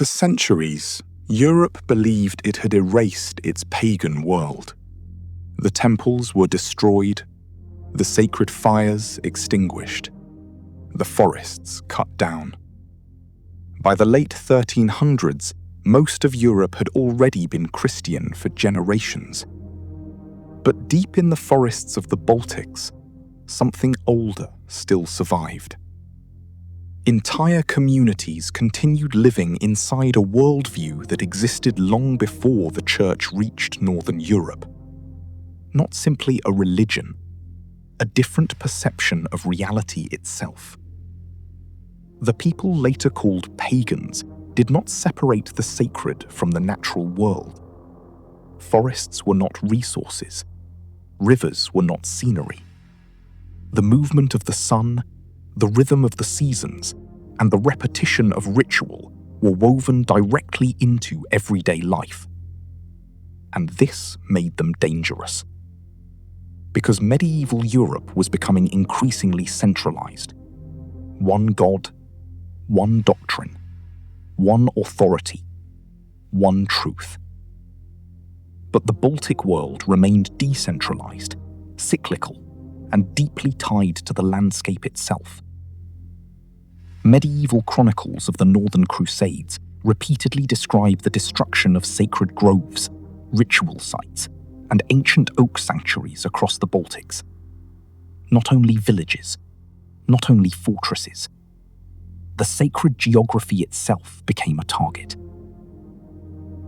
For centuries, Europe believed it had erased its pagan world. The temples were destroyed, the sacred fires extinguished, the forests cut down. By the late 1300s, most of Europe had already been Christian for generations. But deep in the forests of the Baltics, something older still survived. Entire communities continued living inside a worldview that existed long before the Church reached Northern Europe. Not simply a religion, a different perception of reality itself. The people later called Pagans did not separate the sacred from the natural world. Forests were not resources. Rivers were not scenery. The movement of the sun, the rhythm of the seasons, and the repetition of ritual were woven directly into everyday life. And this made them dangerous. Because medieval Europe was becoming increasingly centralized. One god, one doctrine, one authority, one truth. But the Baltic world remained decentralized, cyclical, and deeply tied to the landscape itself. Medieval chronicles of the Northern Crusades repeatedly describe the destruction of sacred groves, ritual sites, and ancient oak sanctuaries across the Baltics. Not only villages, not only fortresses. The sacred geography itself became a target.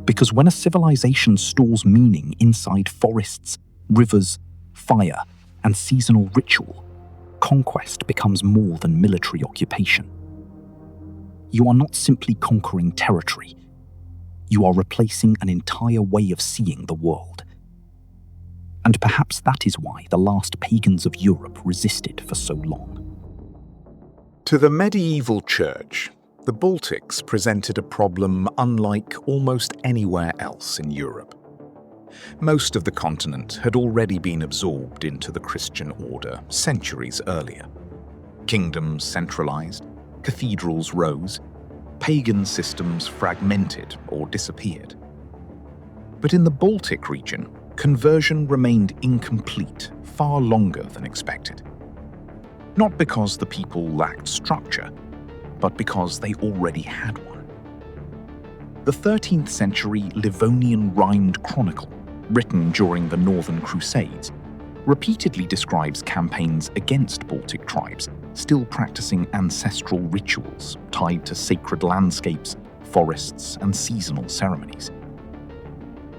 Because when a civilization stores meaning inside forests, rivers, fire, and seasonal ritual, conquest becomes more than military occupation. You are not simply conquering territory. You are replacing an entire way of seeing the world. And perhaps that is why the last pagans of Europe resisted for so long. To the medieval church, the Baltics presented a problem unlike almost anywhere else in Europe. Most of the continent had already been absorbed into the Christian order centuries earlier. Kingdoms centralized, cathedrals rose, pagan systems fragmented or disappeared. But in the Baltic region, conversion remained incomplete far longer than expected. Not because the people lacked structure, but because they already had one. The 13th century Livonian rhymed chronicle, written during the Northern Crusades, repeatedly describes campaigns against Baltic tribes still practicing ancestral rituals tied to sacred landscapes, forests, and seasonal ceremonies.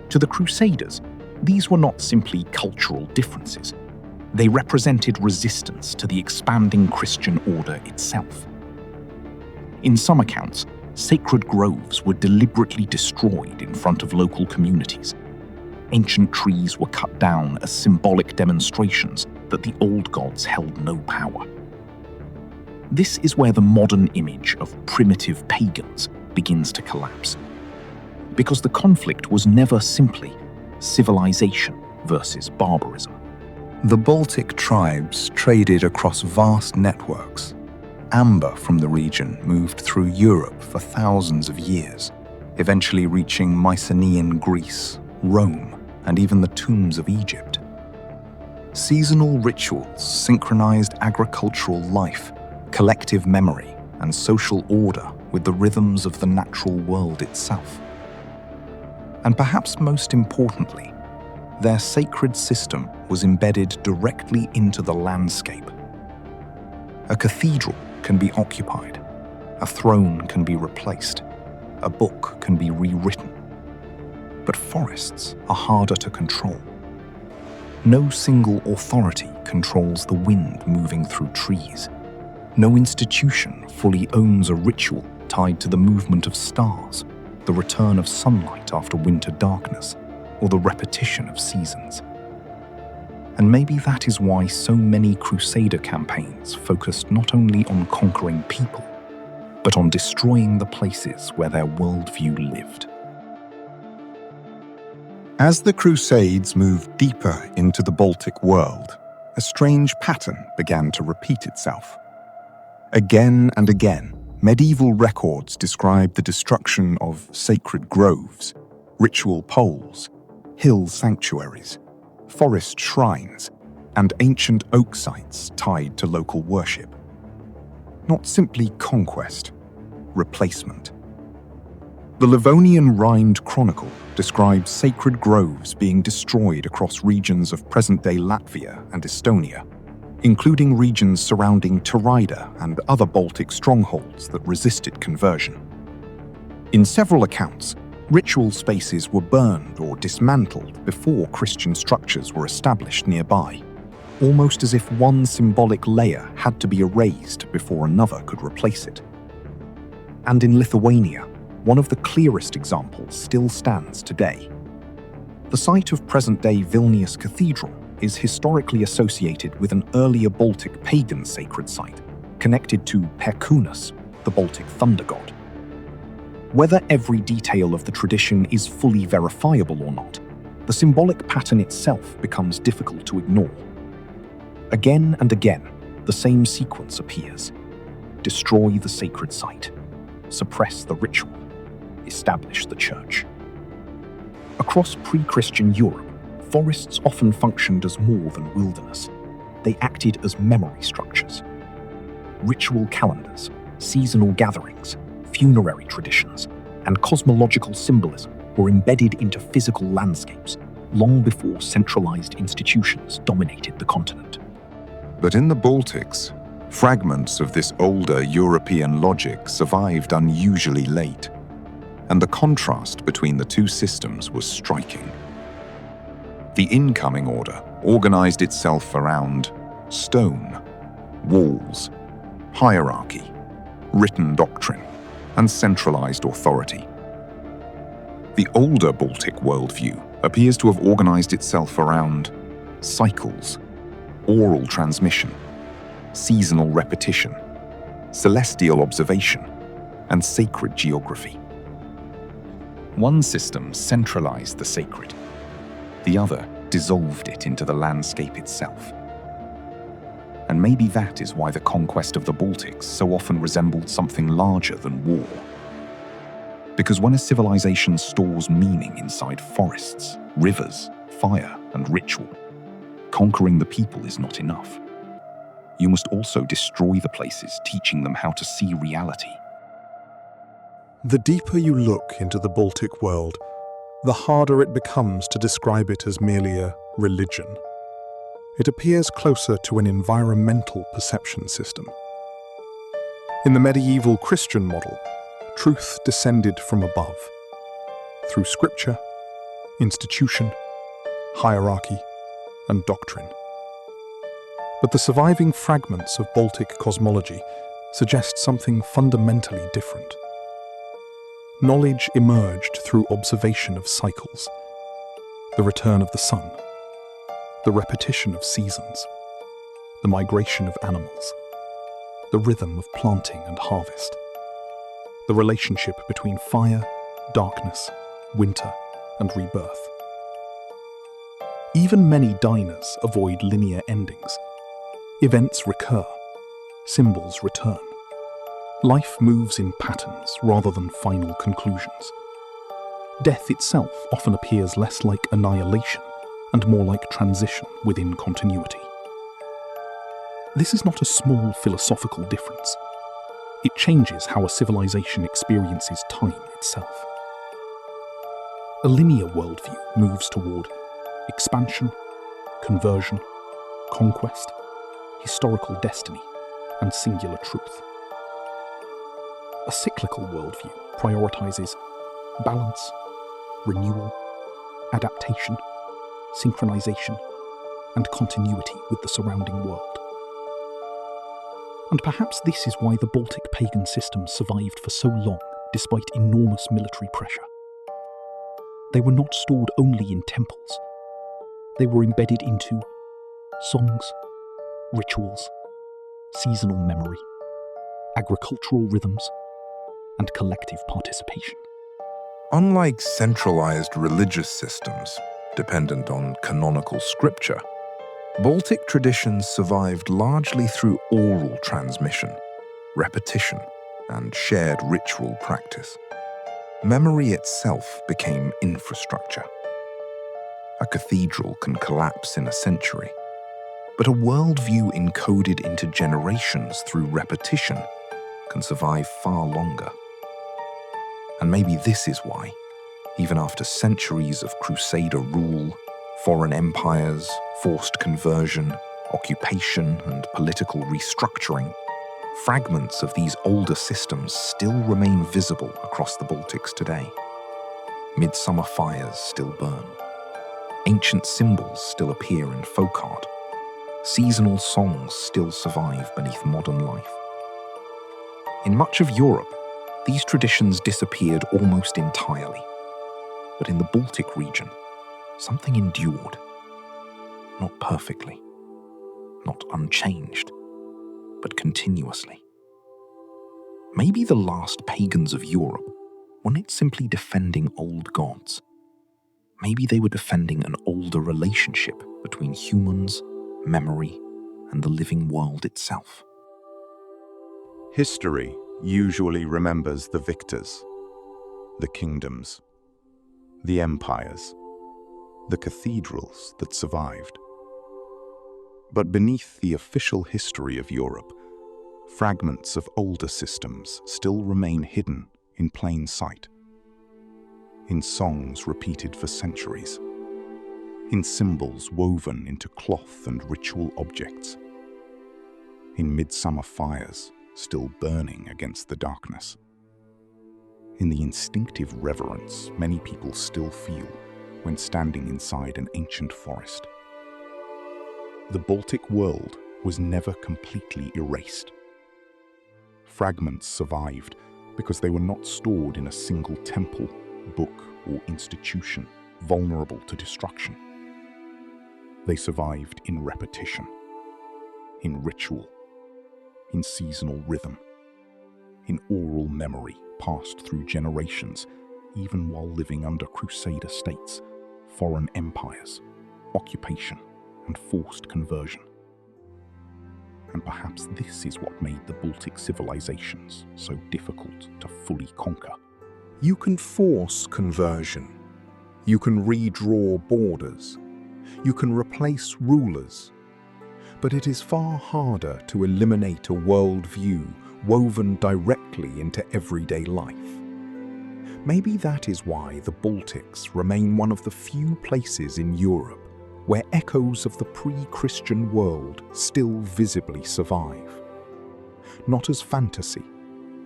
To the Crusaders, these were not simply cultural differences. They represented resistance to the expanding Christian order itself. In some accounts, sacred groves were deliberately destroyed in front of local communities. Ancient trees were cut down as symbolic demonstrations that the old gods held no power. This is where the modern image of primitive pagans begins to collapse. Because the conflict was never simply civilization versus barbarism. The Baltic tribes traded across vast networks. Amber from the region moved through Europe for thousands of years, eventually reaching Mycenaean Greece, Rome, and even the tombs of Egypt. Seasonal rituals synchronized agricultural life, collective memory, and social order with the rhythms of the natural world itself. And perhaps most importantly, their sacred system was embedded directly into the landscape. A cathedral can be occupied, a throne can be replaced, a book can be rewritten. But forests are harder to control. No single authority controls the wind moving through trees. No institution fully owns a ritual tied to the movement of stars, the return of sunlight after winter darkness, or the repetition of seasons. And maybe that is why so many Crusader campaigns focused not only on conquering people, but on destroying the places where their worldview lived. As the Crusades moved deeper into the Baltic world, a strange pattern began to repeat itself. Again and again, Medieval records describe the destruction of sacred groves, ritual poles, hill sanctuaries, forest shrines, and ancient oak sites tied to local worship. Not simply conquest, replacement. The Livonian Rhind Chronicle describes sacred groves being destroyed across regions of present-day Latvia and Estonia, including regions surrounding Taurida and other Baltic strongholds that resisted conversion. In several accounts, ritual spaces were burned or dismantled before Christian structures were established nearby, almost as if one symbolic layer had to be erased before another could replace it. And in Lithuania, one of the clearest examples still stands today. The site of present-day Vilnius Cathedral is historically associated with an earlier Baltic pagan sacred site, connected to Perkūnas, the Baltic thunder god. Whether every detail of the tradition is fully verifiable or not, the symbolic pattern itself becomes difficult to ignore. Again and again, the same sequence appears. Destroy the sacred site, suppress the ritual, establish the church. Across pre-Christian Europe, forests often functioned as more than wilderness. They acted as memory structures. Ritual calendars, seasonal gatherings, funerary traditions, and cosmological symbolism were embedded into physical landscapes long before centralized institutions dominated the continent. But in the Baltics, fragments of this older European logic survived unusually late, and the contrast between the two systems was striking. The incoming order organized itself around stone, walls, hierarchy, written doctrine, and centralized authority. The older Baltic worldview appears to have organized itself around cycles, oral transmission, seasonal repetition, celestial observation, and sacred geography. One system centralized the sacred, the other dissolved it into the landscape itself. And maybe that is why the conquest of the Baltics so often resembled something larger than war. Because when a civilization stores meaning inside forests, rivers, fire, and ritual, conquering the people is not enough. You must also destroy the places, teaching them how to see reality. The deeper you look into the Baltic world, the harder it becomes to describe it as merely a religion. It appears closer to an environmental perception system. In the medieval Christian model, truth descended from above, through scripture, institution, hierarchy, and doctrine. But the surviving fragments of Baltic cosmology suggest something fundamentally different. Knowledge emerged through observation of cycles, the return of the sun, the repetition of seasons, the migration of animals, the rhythm of planting and harvest, the relationship between fire, darkness, winter, and rebirth. Even many diners avoid linear endings. Events recur, symbols return. Life moves in patterns rather than final conclusions. Death itself often appears less like annihilation and more like transition within continuity. This is not a small philosophical difference. It changes how a civilization experiences time itself. A linear worldview moves toward expansion, conversion, conquest, historical destiny, and singular truth. A cyclical worldview prioritizes balance, renewal, adaptation, synchronization, and continuity with the surrounding world. And perhaps this is why the Baltic pagan systems survived for so long despite enormous military pressure. They were not stored only in temples. They were embedded into songs, rituals, seasonal memory, agricultural rhythms, and collective participation. Unlike centralized religious systems, dependent on canonical scripture, Baltic traditions survived largely through oral transmission, repetition, and shared ritual practice. Memory itself became infrastructure. A cathedral can collapse in a century, but a worldview encoded into generations through repetition can survive far longer. And maybe this is why, even after centuries of Crusader rule, foreign empires, forced conversion, occupation, and political restructuring, fragments of these older systems still remain visible across the Baltics today. Midsummer fires still burn. Ancient symbols still appear in folk art. Seasonal songs still survive beneath modern life. In much of Europe, these traditions disappeared almost entirely. But in the Baltic region, something endured. Not perfectly, not unchanged, but continuously. Maybe the last pagans of Europe weren't simply defending old gods. Maybe they were defending an older relationship between humans, memory, and the living world itself. History usually remembers the victors, the kingdoms, the empires, the cathedrals that survived. But beneath the official history of Europe, fragments of older systems still remain hidden in plain sight. In songs repeated for centuries, in symbols woven into cloth and ritual objects, in midsummer fires still burning against the darkness, in the instinctive reverence many people still feel when standing inside an ancient forest. The Baltic world was never completely erased. Fragments survived because they were not stored in a single temple, book, or institution vulnerable to destruction. They survived in repetition, in ritual, in seasonal rhythm, in oral memory passed through generations, even while living under Crusader states, foreign empires, occupation, and forced conversion. And perhaps this is what made the Baltic civilizations so difficult to fully conquer. You can force conversion. You can redraw borders. You can replace rulers. But it is far harder to eliminate a worldview woven directly into everyday life. Maybe that is why the Baltics remain one of the few places in Europe where echoes of the pre-Christian world still visibly survive. Not as fantasy,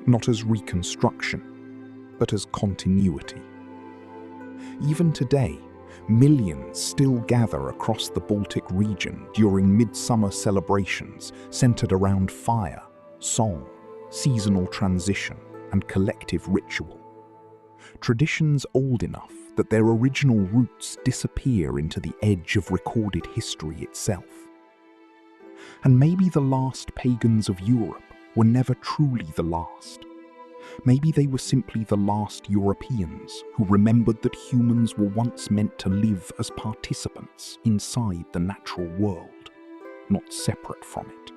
not as reconstruction, but as continuity. Even today, millions still gather across the Baltic region during midsummer celebrations centered around fire, song, seasonal transition, and collective ritual. Traditions old enough that their original roots disappear into the edge of recorded history itself. And maybe the last pagans of Europe were never truly the last. Maybe they were simply the last Europeans who remembered that humans were once meant to live as participants inside the natural world, not separate from it.